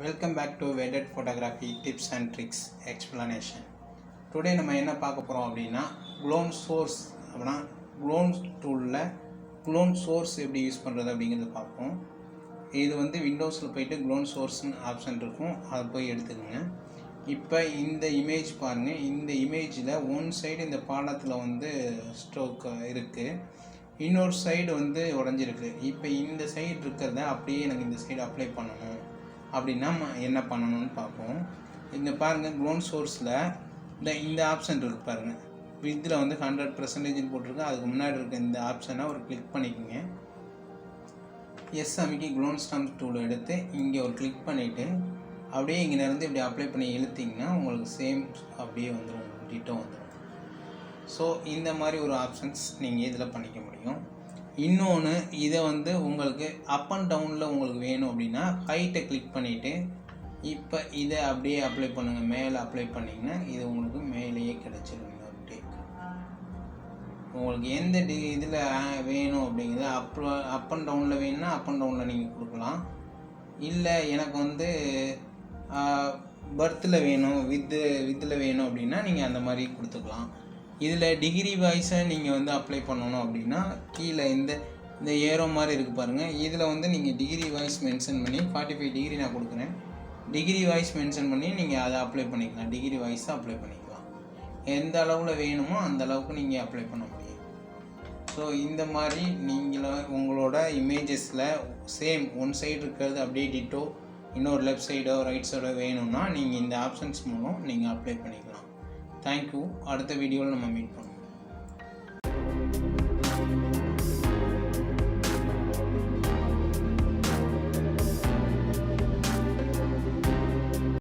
Welcome back to Wedded Photography Tips and Tricks Explanation. Today நம்ம என்ன பார்க்க போறோம் அப்படினா clone source அப்படினா clone toolல clone source எப்படி யூஸ் பண்றது அப்படிங்கறத பார்ப்போம். இது வந்து விண்டோஸ்ல போய்ட்டு clone source ன்னு ஆப்ஷன் இருக்கும். அத போய் எடுத்துக்கங்க. இப்போ இந்த இமேஜ் பாருங்க. இந்த இமேஜ்ல ஒன் சைடு இந்த பாலத்துல வந்து ஸ்ட்ரோக் இருக்கு. இன்னொரு சைடு வந்து உடைஞ்சிருக்கு. இப்போ இந்த சைடு இருக்குறத அப்படியே எனக்கு இந்த சைடு அப்ளை பண்ணனும். அப்படினா என்ன பண்ணனும்னு பாப்போம். இங்க பாருங்க க்ளோன் சோர்ஸ்ல இந்த ஆப்ஷன் இருக்கு பாருங்க. வித்ல வந்து 100% ன்னு போட்டுருக்கு. அதுக்கு முன்னாடி இருக்க இந்த ஆப்ஷனை ஒரு கிளிக் பண்ணிக்கங்க. எஸ் அமுக்கி க்ளோன் ஸ்டம்ப் டூல் எடுத்து இங்க ஒரு கிளிக் பண்ணிட்டு அப்படியே இங்க இருந்து இப்படி அப்ளை பண்ணி இழுத்தீங்கன்னா உங்களுக்கு சேம் அப்படியே வந்துரும். டிட்டோ வந்துரும். சோ இந்த மாதிரி ஒரு ஆப்ஷன்ஸ் நீங்க இதல பண்ணிக்க முடியும். இன்னொன்னு இத வந்து உங்களுக்கு அப் அண்ட் டவுன்ல உங்களுக்கு வேணும் அப்படினா ஹைட்ட கிளிக் பண்ணிட்டு இப்போ இத அப்படியே அப்ளை பண்ணுங்க. மேல அப்ளை பண்ணீங்கன்னா இது உங்களுக்கு மேலேயே கிடைச்சிரும். உங்களுக்கு எந்த இதுல வேணும் அப்படிங்கறது அப் அண்ட் டவுன்ல வேணும்னா அப் அண்ட் டவுன்ல நீங்க கொடுக்கலாம். இல்ல எனக்கு வந்து பர்த்ல வேணும் வித்ல வேணும் அப்படினா நீங்க அந்த மாதிரி கொடுத்துக்கலாம். இதுல டிகிரி வைஸா நீங்க வந்து அப்ளை பண்ணனும் அப்படினா கீழ இந்த ஏரோ மாதிரி இருக்கு பாருங்க. இதுல வந்து நீங்க டிகிரி வைஸ் மென்ஷன் பண்ணி 45 டிகிரி நான் கொடுக்கிறேன். டிகிரி வைஸ் மென்ஷன் பண்ணி நீங்க அதை அப்ளை பண்ணிக்கலாம். டிகிரி வைஸா அப்ளை பண்ணிக்கலாம். எந்த அளவுல வேணுமோ அந்த அளவுக்கு நீங்க அப்ளை பண்ண முடியும். சோ இந்த மாதிரி நீங்க உங்களோட இமேஜஸ்ல சேம் ஒன் சைடு இருக்குது அப்படியே டிட்டோ இன்னொரு லெஃப்ட் சைடோ ரைட் சைடோ வேணும்னா நீங்க இந்த ஆப்ஷன்ஸ் மூலம் நீங்க அப்ளை பண்ணிக்கலாம். Thank you. அடுத்த வீடியோல நம்ம மீட் பண்ணுவோம்.